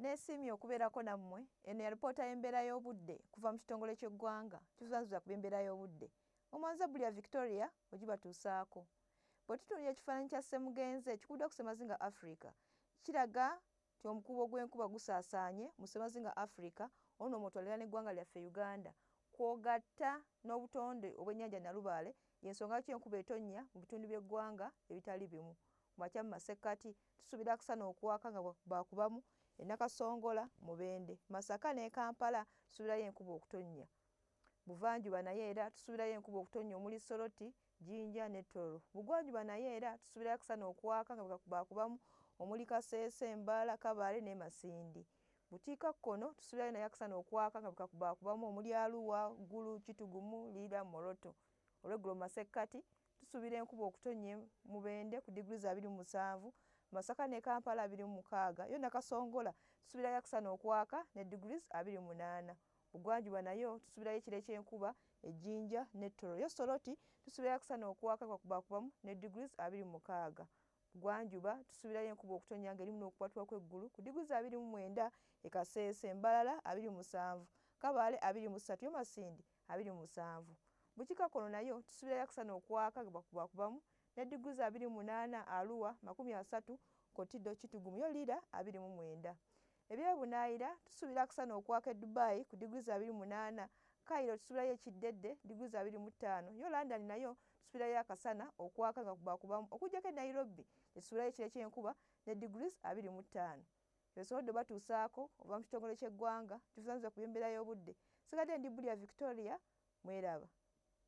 Neesiimye okubeerako nammwe. Eno ya lipoota y'embeera y'obudde kuva mu kitongole ky'eggwanga kivunaanyizibwa ku by'embeera y'obudde. Omwanzabuli ya Victoria ogibatuusaako. Bwe tutunuulira ekifaananyi kya ssemugenzi ekikuddwa ku Ssemazinga Africa, kiraga nti omukuubo gw'enkuba gusaasaanye mu Ssemazinga Africa, ono omutwalira n'eggwanga lyaffe Uganda. Kw'ogatta n'obutonde obw'ennyanja Nalubaale, y'ensonga lwaki enkuba etonnya mu bitundu by'eggwanga ebitali bimu. Mu makya mu masekkati tusuubira akasana okwaka nga baakubamu e Nakasongola, Mubende, Masaka ne Kampala tusuubirayo enkuba okutonnya. Buvanjuba naye era tusuubirayo enkuba okutonnya omuli Soroti, Jinja ne Tororo. Bugwanjuba naye era tusuubirayo akasana okwaka nga baakubamu omuli Kasese, Mbaala, Kabale ne Masindi. Bukiikakkono tusuubirayo naye akasana okwaka nga baakubamu omuli Arua, Gulu, Kitugumu, Lira, Moroto. Olw'eggulo mu masekkati tusuubira enkuba okutonnya Mubende ku diguli za 27, Masaka ne Kampala 26, yo Nakasongola tusuubirayo akasana okwaka ne diguli 28. Bugwanjuba nayo tusuubirayo ekire ky'enkuba ejjinja ne Tororo. Yo Soroti tusuubirayo akasana okwaka nga baakubamu ne diguli 26. Bugwanjuba tusuubirayo enkuba okutonnya ng'erimu n'okukwatibwa kw'eggulu ku diguli 29, e Kasese, Mbalala 27, Kabale 23, yo Masindi 27. Bukiikakkono nayo tusuubirayo akasana okwaka nga baakubamu ne diguli 28, Arua 30, Kotido, Kitugumu, yo Lira 29. Ebyebunaayira tusuubira akasana okwaka e Dubai ku diguli 28, Cairo tusuubirayo ekiddedde diguli 25, yo London nayo tusuubirayo akasana okwaka nga baakubamu okuggyako e Nairobi tusuubirayo ekire ky'enkuba ne diguli 25. Ebisobodde batuusaako ova mu kitongole ky'eggwanga kivunaanyizibwa ku by'embeera y'obudde. Sigadde ndi Bulya Victoria, mweraba.